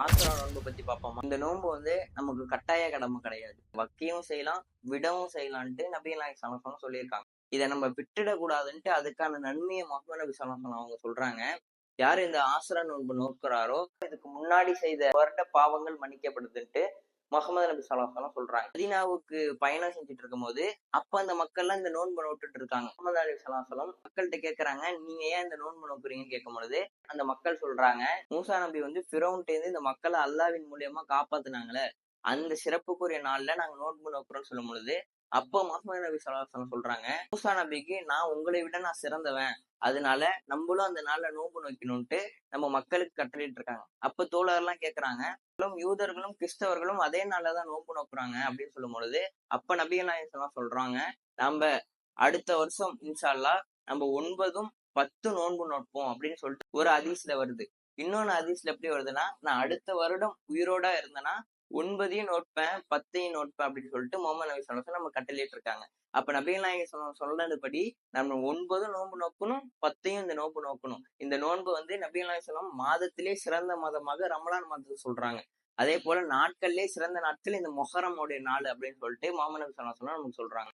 ஆசிரா நோன்பு பத்தி பார்ப்போமா? இந்த நோன்பு நமக்கு கட்டாய கடமை கிடையாது. வக்கியும் செய்யலாம், விடவும் செய்யலான்ட்டு நபிகள் நாயகம் ஸல்லல்லாஹு அலைஹி வஸல்லம் சொல்லியிருக்காங்க. இதை நம்ம விட்டுடக் கூடாதுன்ட்டு அதுக்கான நன்மையை முஹம்மது நபி ஸல்லல்லாஹு அலைஹி வஸல்லம் அவங்க சொல்றாங்க. யாரு இந்த ஆசிரா நோன்பு நோக்குறாரோ இதுக்கு முன்னாடி செய்த வருட பாவங்கள் மன்னிக்கப்படுதுன்ட்டு முஹம்மது நபி ஸல்லல்லாஹு அலைஹி வஸல்லம் சொல்றாங்க. மதீனாவுக்கு பயணம் செஞ்சுட்டு இருக்கும்போது அப்ப அந்த மக்கள் எல்லாம் இந்த நோன்பு நோட்டுட்டு இருக்காங்க. முஹம்மது நபி ஸல்லல்லாஹு அலைஹி வஸல்லம் மக்கள்கிட்ட கேட்கறாங்க, நீங்க ஏன் இந்த நோன்பு நோக்குறீங்கன்னு கேட்கும் பொழுது அந்த மக்கள் சொல்றாங்க, மூசா நபி ஃபிரௌன்ட்ட இருந்து இந்த மக்களை அல்லாஹ்வின் மூலியமா காப்பாத்துனாங்களே, அந்த சிறப்புக்குரிய நாள்ல நாங்க நோன்பு நோக்குறோம்னு சொல்லும் பொழுது அப்போ முஹம்மது நபி ஸல்லல்லாஹு அலைஹி வஸல்லம் சொல்றாங்க, மூசா நபிக்கு நான் உங்களை விட நான் சிறந்தவன், அதனால நம்மளும் அந்த நாள்ல நோன்பு நோக்கணும்ட்டு நம்ம மக்களுக்கு கட்டளையிட்டு இருக்காங்க. அப்ப தோழர்லாம் கேட்கறாங்க, யூதர்களும் கிறிஸ்தவர்களும் அதே நாள்லதான் நோன்பு நோக்குறாங்க அப்படின்னு சொல்லும் பொழுது அப்ப நபிகள் நாயகம் ஸல்லல்லாஹு அலைஹி வஸல்லம் சொல்றாங்க, நம்ம அடுத்த வருஷம் இன்ஷா அல்லாஹ் நம்ம 9ம் 10 நோன்பு நோட்போம் அப்படின்னு சொல்லிட்டு ஒரு ஹதீஸ்ல வருது. இன்னொன்னு ஹதீஸ்ல எப்படி வருதுன்னா, நான் அடுத்த வருடம் உயிரோட இருந்தேன்னா 9ஐயும் நோட்பேன் 10ஐயும் நோட்பேன் அப்படின்னு சொல்லிட்டு முஹம்மது நபி ஸல்லல்லாஹு அலைஹி வஸல்லம் நம்ம கட்டளையிட்டு இருக்காங்க. அப்ப நபிகள் நாயகம் சொன்னதுபடி நம்ம 9ம் நோன்பு நோக்கணும், 10ஐயும் இந்த நோன்பு நோக்கணும். இந்த நோன்பு நபிகள் நாயகம் ஸல்லல்லாஹு அலைஹி வஸல்லம் மாதத்திலே சிறந்த மாதமாக ரமலான் மாதத்தை சொல்றாங்க. அதே போல நாட்கள்லயே சிறந்த நாட்கள் இந்த மொஹர்ரம் உடைய நாள் அப்படின்னு சொல்லிட்டு முஹம்மது நபி ஸல்லல்லாஹு அலைஹி வஸல்லம் நமக்கு சொல்றாங்க.